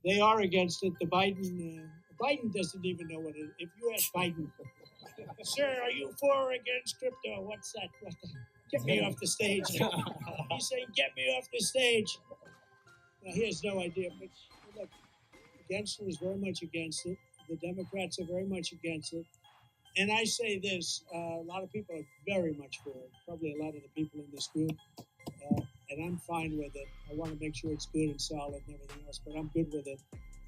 They are against it. Biden doesn't even know what it is. If you ask Biden, sir, are you for or against crypto? What's that? What the? Get me off the stage. He's saying, get me off the stage. Well, he has no idea. But look, Gensler is very much against it. The Democrats are very much against it. And I say this, a lot of people are very much for it, probably a lot of the people in this group, and I'm fine with it. I want to make sure it's good and solid and everything else, but I'm good with it.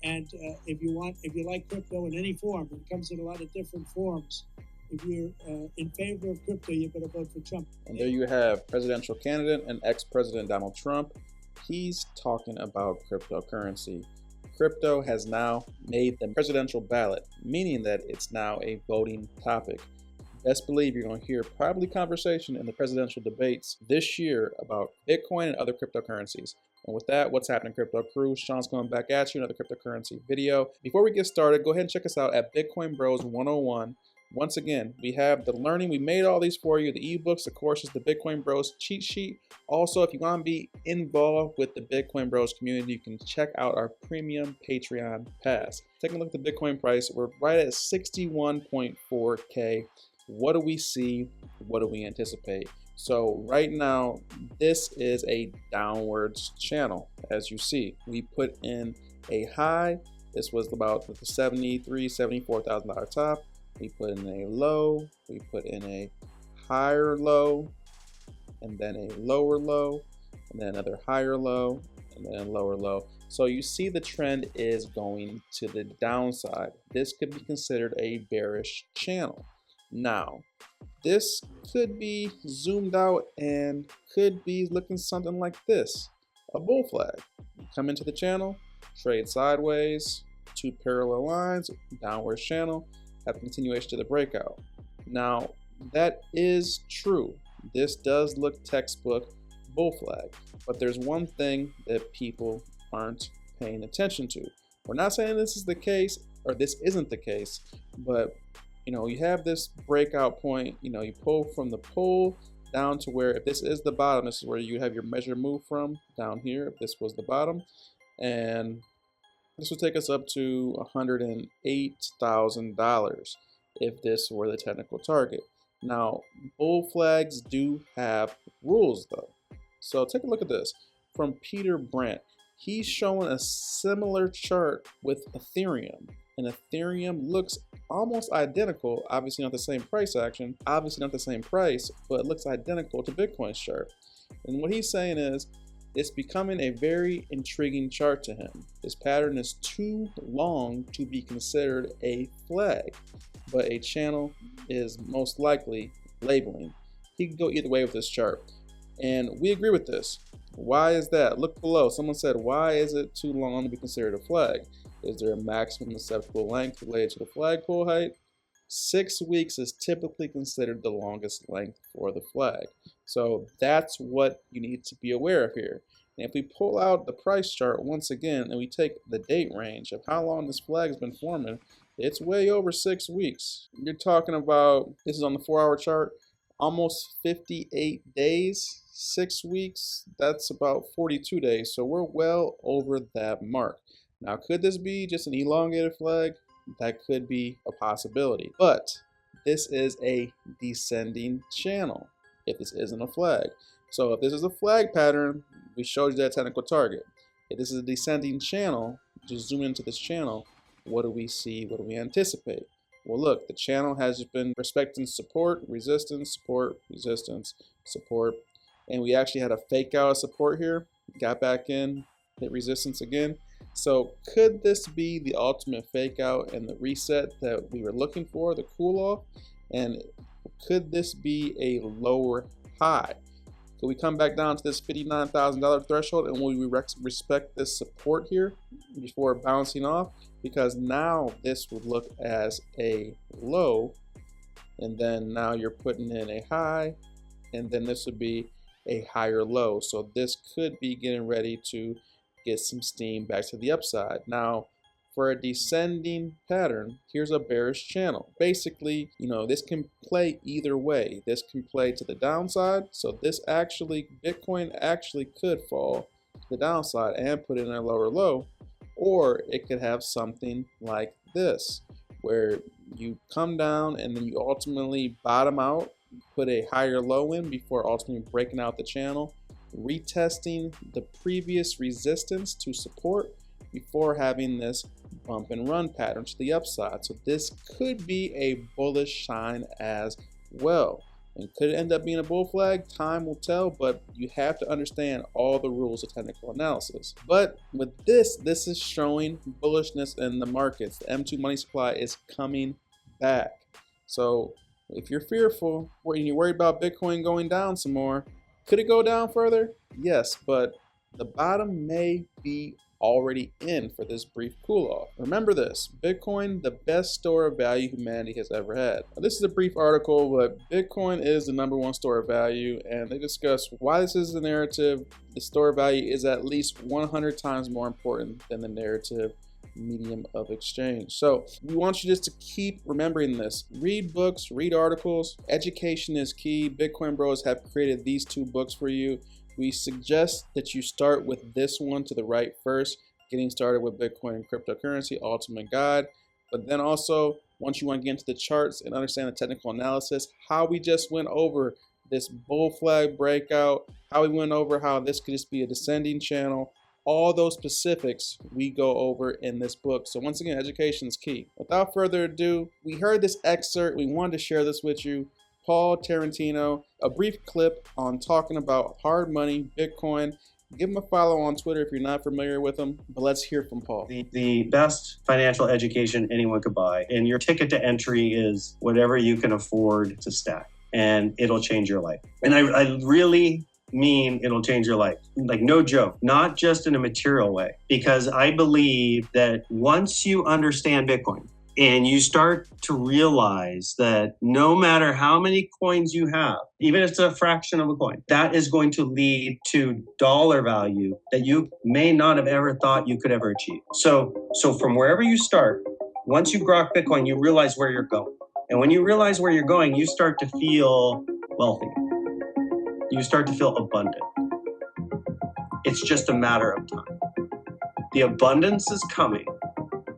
And if you like crypto in any form, it comes in a lot of different forms. If you're in favor of crypto, you better vote for Trump. And there you have presidential candidate and ex-president Donald Trump. He's talking about cryptocurrency. Crypto has now made the presidential ballot, meaning that it's now a voting topic. Best believe you're going to hear probably conversation in the presidential debates this year about Bitcoin and other cryptocurrencies. And with that, what's happening, Crypto Crew? Sean's coming back at you, another cryptocurrency video. Before we get started, go ahead and check us out at Bitcoin Bros 101. Once again, we have the learning. We made all these for you, the ebooks, the courses, the Bitcoin Bros cheat sheet. Also, if you want to be involved with the Bitcoin Bros community, you can check out our premium Patreon pass. Taking a look at the Bitcoin price, we're right at 61.4K. What do we see? What do we anticipate? So right now, this is a downwards channel. As you see, we put in a high. This was about the $73,000, $74,000 top. We put in a low, we put in a higher low, and then a lower low, and then another higher low, and then a lower low. So you see the trend is going to the downside. This could be considered a bearish channel. Now, this could be zoomed out and could be looking something like this, a bull flag. Come into the channel, trade sideways, two parallel lines, downward channel, have a continuation to the breakout. Now, that is true. This does look textbook bull flag, but there's one thing that people aren't paying attention to. We're not saying this is the case or this isn't the case, but you have this breakout point, you pull from the pole down to where, if this is the bottom, this is where you have your measure move from, down here, if this was the bottom, and this would take us up to $108,000 if this were the technical target. Now, bull flags do have rules though. So take a look at this from Peter Brandt. He's showing a similar chart with Ethereum, and Ethereum looks almost identical, obviously not the same price action, obviously not the same price, but it looks identical to Bitcoin's chart. And what he's saying is, it's becoming a very intriguing chart to him. This pattern is too long to be considered a flag, but a channel is most likely labeling. He can go either way with this chart, and we agree with this. Why is that? Look below. Someone said, why is it too long to be considered a flag? Is there a maximum acceptable length related to the flagpole height? 6 weeks is typically considered the longest length for the flag. So that's what you need to be aware of here. And if we pull out the price chart once again and we take the date range of how long this flag has been forming, it's way over 6 weeks. You're talking about, this is on the 4-hour chart, almost 58 days. 6 weeks, that's about 42 days. So we're well over that mark. Now, could this be just an elongated flag? That could be a possibility, but this is a descending channel if this isn't a flag. So if this is a flag pattern, we showed you that technical target. If this is a descending channel, just zoom into this channel, what do we see? What do we anticipate? Well, look, the channel has been respecting support, resistance, support, resistance, support, and we actually had a fake out of support here, got back in, hit resistance again. So could this be the ultimate fake out and the reset that we were looking for, the cool off? And could this be a lower high? Could we come back down to this $59,000 threshold, and will we respect this support here before bouncing off? Because now this would look as a low, and then now you're putting in a high, and then this would be a higher low. So this could be getting ready to get some steam back to the upside. Now, for a descending pattern, here's a bearish channel. Basically, this can play either way. This can play to the downside. So this actually, Bitcoin actually could fall to the downside and put in a lower low, or it could have something like this, where you come down and then you ultimately bottom out, put a higher low in before ultimately breaking out the channel, retesting the previous resistance to support before having this bump and run pattern to the upside. So this could be a bullish sign as well. And could it end up being a bull flag? Time will tell, but you have to understand all the rules of technical analysis. But with this is showing bullishness in the markets. The M2 money supply is coming back. So if you're fearful and you're worried about Bitcoin going down some more, could it go down further? Yes, but the bottom may be already in for this brief cool off. Remember this, Bitcoin, the best store of value humanity has ever had. Now, this is a brief article, but Bitcoin is the #1 store of value, and they discuss why this is the narrative. The store of value is at least 100 times more important than the narrative medium of exchange. So we want you just to keep remembering this. Read books, read articles. Education is key. Bitcoin Bros have created these 2 books for you. We suggest that you start with this one to the right first, Getting Started with Bitcoin and Cryptocurrency, Ultimate Guide. But then also, once you want to get into the charts and understand the technical analysis, how we just went over this bull flag breakout, how we went over how this could just be a descending channel, all those specifics we go over in this book. So once again, education is key. Without further ado, we heard this excerpt. We wanted to share this with you. Paul Tarantino, a brief clip on talking about hard money, Bitcoin. Give him a follow on Twitter if you're not familiar with him, but let's hear from Paul. The best financial education anyone could buy, and your ticket to entry is whatever you can afford to stack, and it'll change your life. And I really mean it'll change your life. Like, no joke, not just in a material way, because I believe that once you understand Bitcoin and you start to realize that no matter how many coins you have, even if it's a fraction of a coin, that is going to lead to dollar value that you may not have ever thought you could ever achieve. So from wherever you start, once you grok Bitcoin, you realize where you're going. And when you realize where you're going, you start to feel wealthy. You start to feel abundant. It's just a matter of time. The abundance is coming.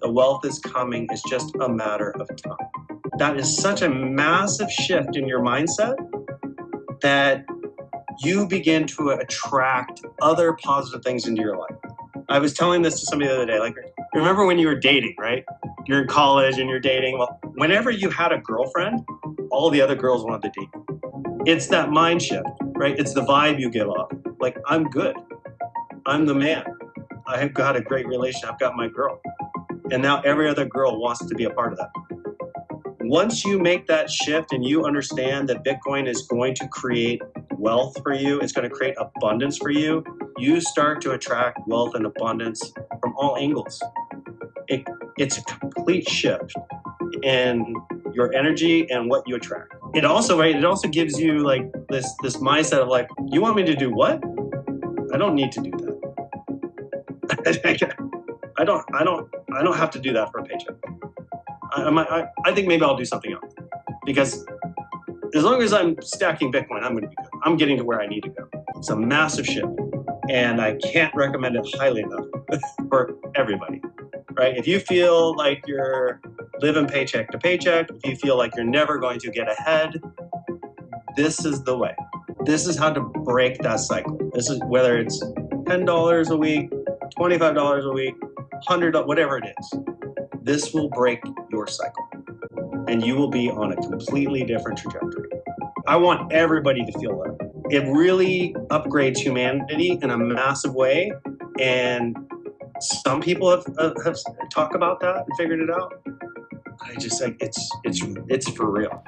The wealth is coming. It's just a matter of time. That is such a massive shift in your mindset that you begin to attract other positive things into your life. I was telling this to somebody the other day, like, remember when you were dating, right? You're in college and you're dating. Well, whenever you had a girlfriend, all the other girls wanted to date you. It's that mind shift, right? It's the vibe you give off. Like, I'm good. I'm the man. I have got a great relationship. I've got my girl. And now every other girl wants to be a part of that. Once you make that shift and you understand that Bitcoin is going to create wealth for you, it's going to create abundance for you, you start to attract wealth and abundance from all angles. It's a complete shift in your energy and what you attract. It also, right, it also gives you like this mindset of like, you want me to do what? I don't need to do that. I don't have to do that for a paycheck. I think maybe I'll do something else, because as long as I'm stacking Bitcoin, I'm going to be good. I'm getting to where I need to go. It's a massive shift, and I can't recommend it highly enough for everybody, right? If you feel like you're living paycheck to paycheck, if you feel like you're never going to get ahead, this is the way. This is how to break that cycle. This is whether it's $10 a week, $25 a week, $100, whatever it is. This will break your cycle, and you will be on a completely different trajectory. I want everybody to feel that. It really upgrades humanity in a massive way, and some people have talked about that and figured it out. I just think it's for real.